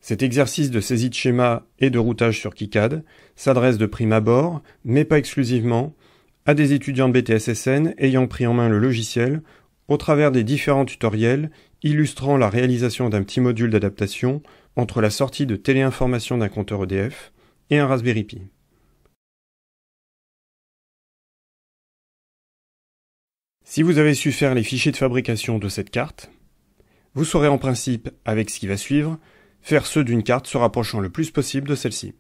Cet exercice de saisie de schéma et de routage sur KiCad s'adresse de prime abord, mais pas exclusivement, à des étudiants de BTS-SN ayant pris en main le logiciel au travers des différents tutoriels illustrant la réalisation d'un petit module d'adaptation entre la sortie de téléinformation d'un compteur EDF et un Raspberry Pi. Si vous avez su faire les fichiers de fabrication de cette carte, vous saurez en principe, avec ce qui va suivre, faire ceux d'une carte se rapprochant le plus possible de celle-ci.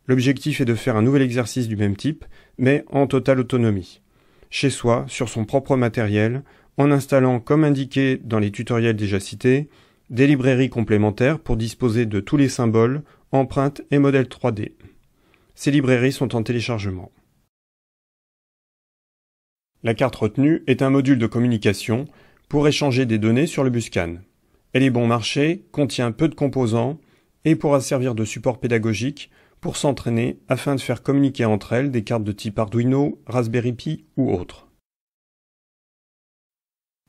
L'objectif est de faire un nouvel exercice du même type, mais en totale autonomie, chez soi, sur son propre matériel, en installant, comme indiqué dans les tutoriels déjà cités, des librairies complémentaires pour disposer de tous les symboles, empreintes et modèles 3D. Ces librairies sont en téléchargement. La carte retenue est un module de communication pour échanger des données sur le bus CAN. Elle est bon marché, contient peu de composants et pourra servir de support pédagogique pour s'entraîner afin de faire communiquer entre elles des cartes de type Arduino, Raspberry Pi ou autres.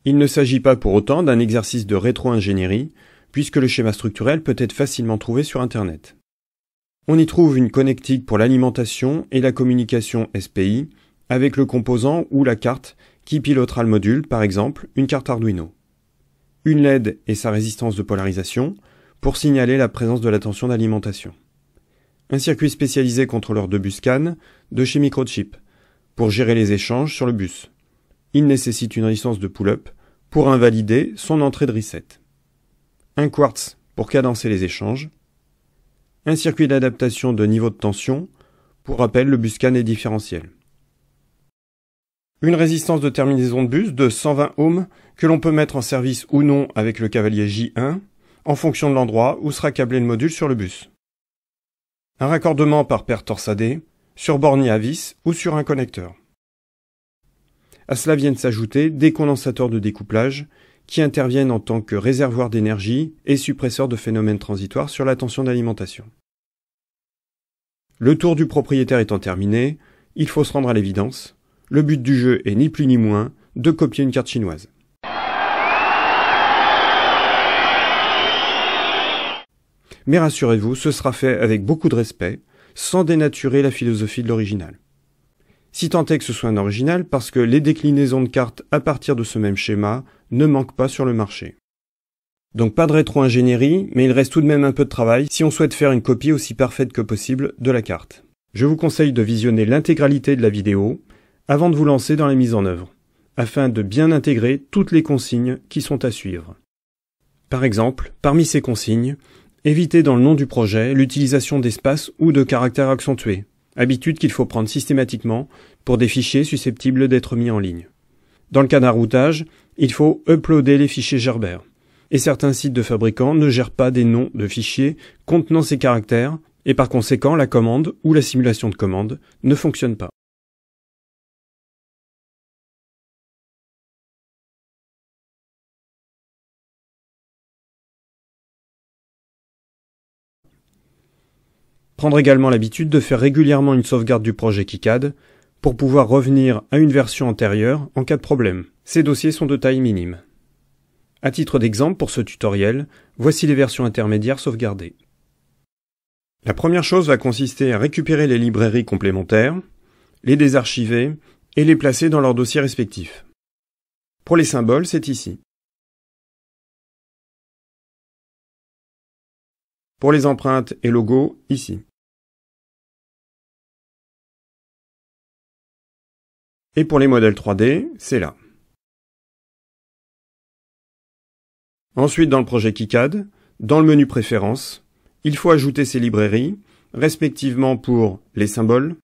Il ne s'agit pas pour autant d'un exercice de rétro-ingénierie, puisque le schéma structurel peut être facilement trouvé sur Internet. On y trouve une connectique pour l'alimentation et la communication SPI, avec le composant ou la carte qui pilotera le module, par exemple une carte Arduino. Une LED et sa résistance de polarisation pour signaler la présence de la tension d'alimentation. Un circuit spécialisé contrôleur de bus CAN de chez Microchip pour gérer les échanges sur le bus. Il nécessite une résistance de pull-up pour invalider son entrée de reset. Un quartz pour cadencer les échanges. Un circuit d'adaptation de niveau de tension. Pour rappel, le bus CAN est différentiel. Une résistance de terminaison de bus de 120 ohms que l'on peut mettre en service ou non avec le cavalier J1 en fonction de l'endroit où sera câblé le module sur le bus. Un raccordement par paire torsadée, sur bornier à vis ou sur un connecteur. À cela viennent s'ajouter des condensateurs de découplage qui interviennent en tant que réservoir d'énergie et suppresseurs de phénomènes transitoires sur la tension d'alimentation. Le tour du propriétaire étant terminé, il faut se rendre à l'évidence. Le but du jeu est ni plus ni moins de copier une carte chinoise. Mais rassurez-vous, ce sera fait avec beaucoup de respect, sans dénaturer la philosophie de l'original. Si tant est que ce soit un original, parce que les déclinaisons de cartes à partir de ce même schéma ne manquent pas sur le marché. Donc pas de rétro-ingénierie, mais il reste tout de même un peu de travail si on souhaite faire une copie aussi parfaite que possible de la carte. Je vous conseille de visionner l'intégralité de la vidéo avant de vous lancer dans la mise en œuvre, afin de bien intégrer toutes les consignes qui sont à suivre. Par exemple, parmi ces consignes, évitez dans le nom du projet l'utilisation d'espaces ou de caractères accentués, habitude qu'il faut prendre systématiquement pour des fichiers susceptibles d'être mis en ligne. Dans le cas d'un routage, il faut uploader les fichiers Gerber, et certains sites de fabricants ne gèrent pas des noms de fichiers contenant ces caractères, et par conséquent la commande ou la simulation de commande ne fonctionne pas. Prendre également l'habitude de faire régulièrement une sauvegarde du projet KiCad pour pouvoir revenir à une version antérieure en cas de problème. Ces dossiers sont de taille minime. À titre d'exemple pour ce tutoriel, voici les versions intermédiaires sauvegardées. La première chose va consister à récupérer les librairies complémentaires, les désarchiver et les placer dans leurs dossiers respectifs. Pour les symboles, c'est ici. Pour les empreintes et logos, ici. Et pour les modèles 3D, c'est là. Ensuite, dans le projet KiCad, dans le menu Préférences, il faut ajouter ces librairies, respectivement pour les symboles,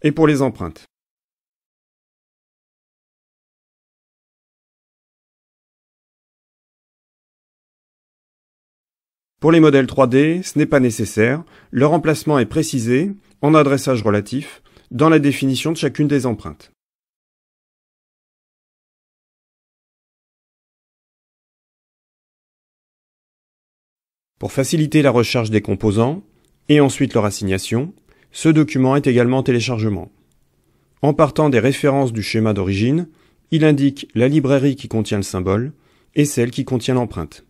et pour les empreintes. Pour les modèles 3D, ce n'est pas nécessaire, leur emplacement est précisé, en adressage relatif, dans la définition de chacune des empreintes. Pour faciliter la recherche des composants, et ensuite leur assignation, ce document est également en téléchargement. En partant des références du schéma d'origine, il indique la librairie qui contient le symbole et celle qui contient l'empreinte.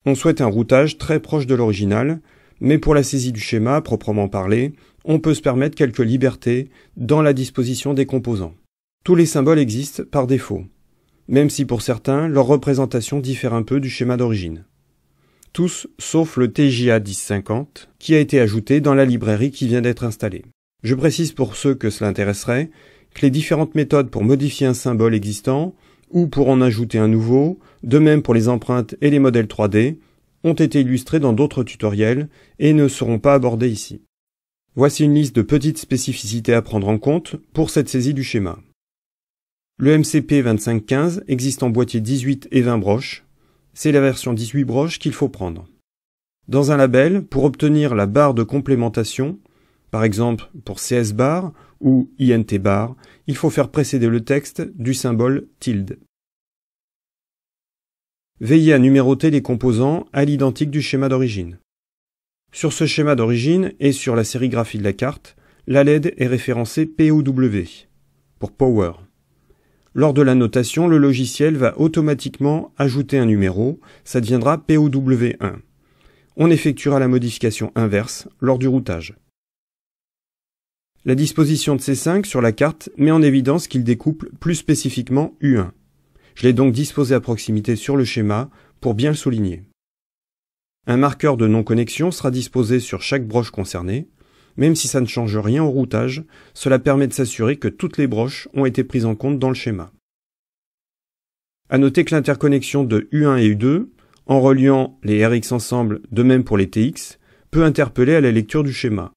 On souhaite un routage très proche de l'original, mais pour la saisie du schéma à proprement parler, on peut se permettre quelques libertés dans la disposition des composants. Tous les symboles existent par défaut, même si pour certains, leur représentation diffère un peu du schéma d'origine. Tous sauf le TJA 1050, qui a été ajouté dans la librairie qui vient d'être installée. Je précise pour ceux que cela intéresserait, que les différentes méthodes pour modifier un symbole existant, ou pour en ajouter un nouveau, de même pour les empreintes et les modèles 3D, ont été illustrés dans d'autres tutoriels et ne seront pas abordés ici. Voici une liste de petites spécificités à prendre en compte pour cette saisie du schéma. Le MCP 2515 existe en boîtier 18 et 20 broches. C'est la version 18 broches qu'il faut prendre. Dans un label, pour obtenir la barre de complémentation, par exemple pour CS bar ou INT bar, il faut faire précéder le texte du symbole tilde. Veillez à numéroter les composants à l'identique du schéma d'origine. Sur ce schéma d'origine et sur la sérigraphie de la carte, la LED est référencée POW, pour Power. Lors de la notation, le logiciel va automatiquement ajouter un numéro, ça deviendra POW1. On effectuera la modification inverse lors du routage. La disposition de C5 sur la carte met en évidence qu'il découple plus spécifiquement U1. Je l'ai donc disposé à proximité sur le schéma pour bien le souligner. Un marqueur de non-connexion sera disposé sur chaque broche concernée. Même si ça ne change rien au routage, cela permet de s'assurer que toutes les broches ont été prises en compte dans le schéma. À noter que l'interconnexion de U1 et U2, en reliant les RX ensemble, de même pour les TX, peut interpeller à la lecture du schéma.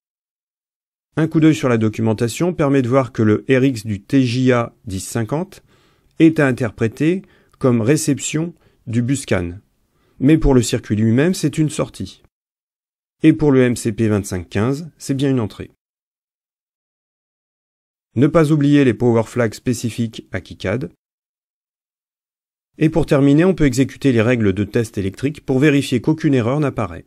Un coup d'œil sur la documentation permet de voir que le RX du TJA 1050 est à interpréter comme réception du bus CAN, mais pour le circuit lui-même, c'est une sortie. Et pour le MCP 2515, c'est bien une entrée. Ne pas oublier les power flags spécifiques à KiCad. Et pour terminer, on peut exécuter les règles de test électrique pour vérifier qu'aucune erreur n'apparaît.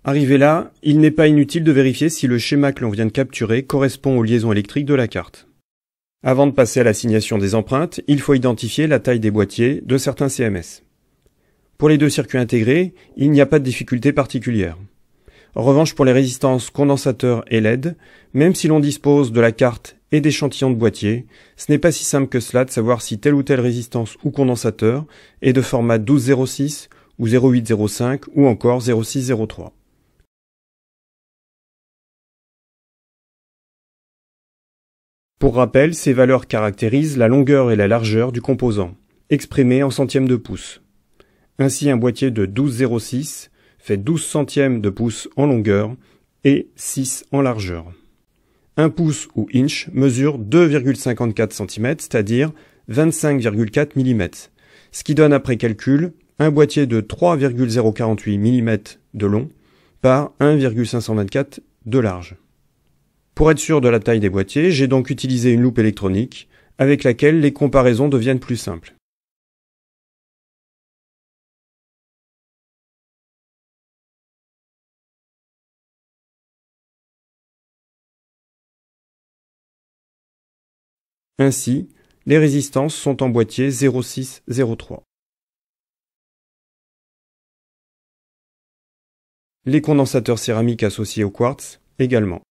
Arrivé là, il n'est pas inutile de vérifier si le schéma que l'on vient de capturer correspond aux liaisons électriques de la carte. Avant de passer à l'assignation des empreintes, il faut identifier la taille des boîtiers de certains CMS. Pour les deux circuits intégrés, il n'y a pas de difficulté particulière. En revanche, pour les résistances condensateur et LED, même si l'on dispose de la carte et d'échantillons de boîtier, ce n'est pas si simple que cela de savoir si telle ou telle résistance ou condensateur est de format 1206 ou 0805 ou encore 0603. Pour rappel, ces valeurs caractérisent la longueur et la largeur du composant, exprimées en centièmes de pouce. Ainsi, un boîtier de 12,06 fait 12 centièmes de pouce en longueur et 6 en largeur. Un pouce ou inch mesure 2,54 cm, c'est-à-dire 25,4 mm, ce qui donne après calcul un boîtier de 3,048 mm de long par 1,524 de large. Pour être sûr de la taille des boîtiers, j'ai donc utilisé une loupe électronique avec laquelle les comparaisons deviennent plus simples. Ainsi, les résistances sont en boîtier 0603. Les condensateurs céramiques associés au quartz également.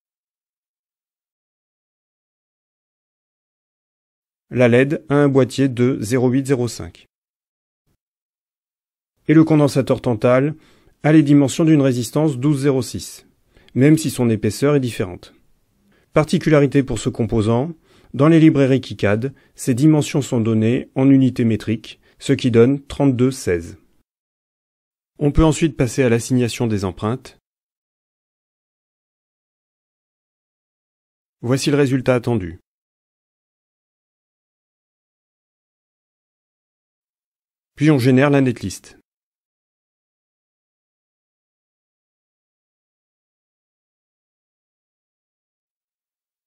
La LED a un boîtier de 0805. Et le condensateur Tantal a les dimensions d'une résistance 1206, même si son épaisseur est différente. Particularité pour ce composant, dans les librairies KiCad, ces dimensions sont données en unités métriques, ce qui donne 32,16. On peut ensuite passer à l'assignation des empreintes. Voici le résultat attendu. Puis on génère la netlist.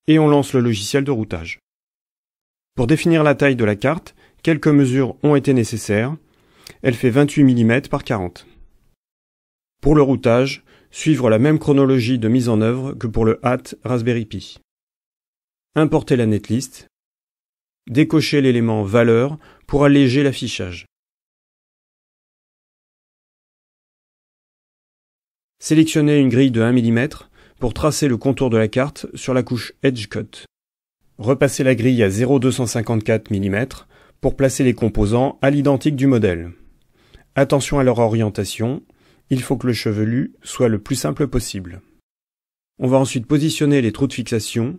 Et on lance le logiciel de routage. Pour définir la taille de la carte, quelques mesures ont été nécessaires. Elle fait 28 mm par 40. Pour le routage, Suivre la même chronologie de mise en œuvre que pour le HAT Raspberry Pi. Importer la netlist. Décocher l'élément valeur pour alléger l'affichage. Sélectionner une grille de 1 mm pour tracer le contour de la carte sur la couche Edge Cut. Repasser la grille à 0,254 mm pour placer les composants à l'identique du modèle. Attention à leur orientation, il faut que le chevelu soit le plus simple possible. On va ensuite positionner les trous de fixation.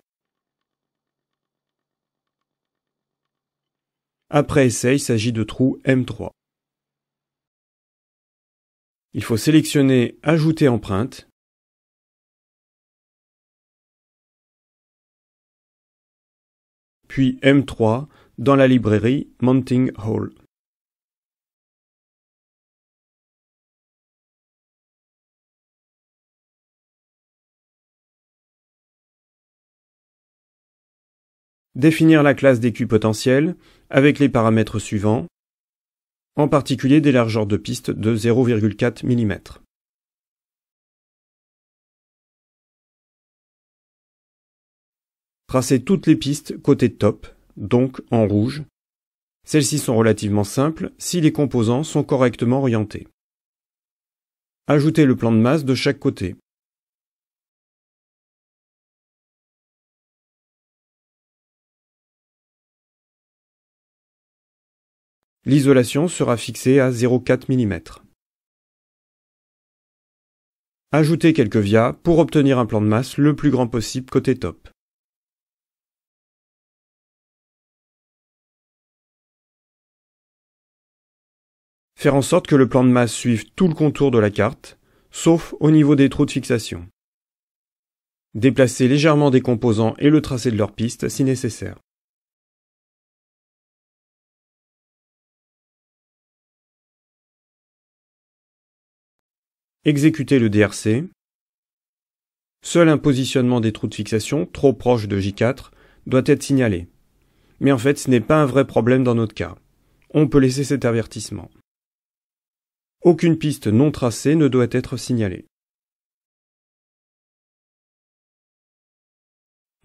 Après essai, il s'agit de trous M3. Il faut sélectionner Ajouter empreinte. Puis M3 dans la librairie Mounting Hole. Définir la classe d'équipotentiel avec les paramètres suivants, en particulier des largeurs de piste de 0,4 mm. Tracer toutes les pistes côté top, donc en rouge. Celles-ci sont relativement simples si les composants sont correctement orientés. Ajouter le plan de masse de chaque côté. L'isolation sera fixée à 0,4 mm. Ajouter quelques vias pour obtenir un plan de masse le plus grand possible côté top. Faire en sorte que le plan de masse suive tout le contour de la carte, sauf au niveau des trous de fixation. Déplacer légèrement des composants et le tracé de leur piste si nécessaire. Exécuter le DRC. Seul un positionnement des trous de fixation trop proche de J4 doit être signalé. Mais en fait, ce n'est pas un vrai problème dans notre cas. On peut laisser cet avertissement. Aucune piste non tracée ne doit être signalée.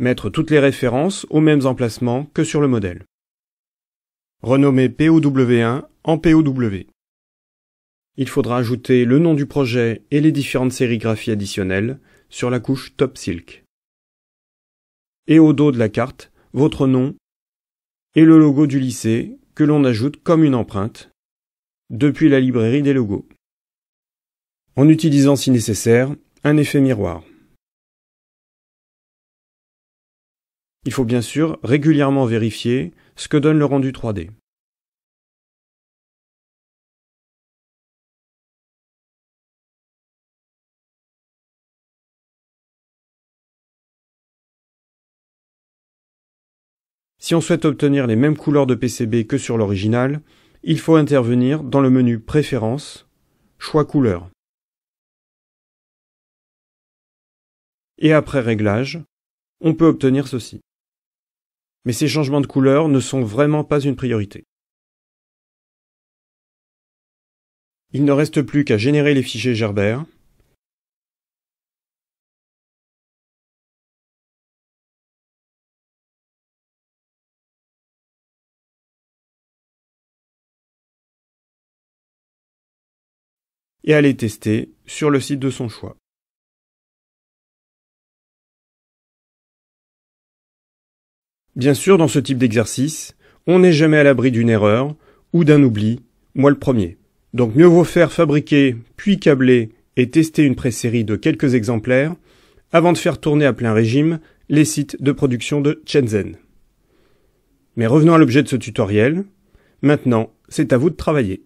Mettre toutes les références aux mêmes emplacements que sur le modèle. Renommer POW1 en POW. Il faudra ajouter le nom du projet et les différentes sérigraphies additionnelles sur la couche Top Silk. Et au dos de la carte, votre nom et le logo du lycée que l'on ajoute comme une empreinte depuis la librairie des logos. En utilisant si nécessaire un effet miroir. Il faut bien sûr régulièrement vérifier ce que donne le rendu 3D. Si on souhaite obtenir les mêmes couleurs de PCB que sur l'original, il faut intervenir dans le menu Préférences, Choix couleurs. Et après Réglages, on peut obtenir ceci. Mais ces changements de couleur ne sont vraiment pas une priorité. Il ne reste plus qu'à générer les fichiers Gerber. Et à les tester sur le site de son choix. Bien sûr, dans ce type d'exercice, on n'est jamais à l'abri d'une erreur ou d'un oubli, moi le premier. Donc mieux vaut faire fabriquer, puis câbler et tester une présérie de quelques exemplaires avant de faire tourner à plein régime les sites de production de Shenzhen. Mais revenons à l'objet de ce tutoriel. Maintenant, c'est à vous de travailler.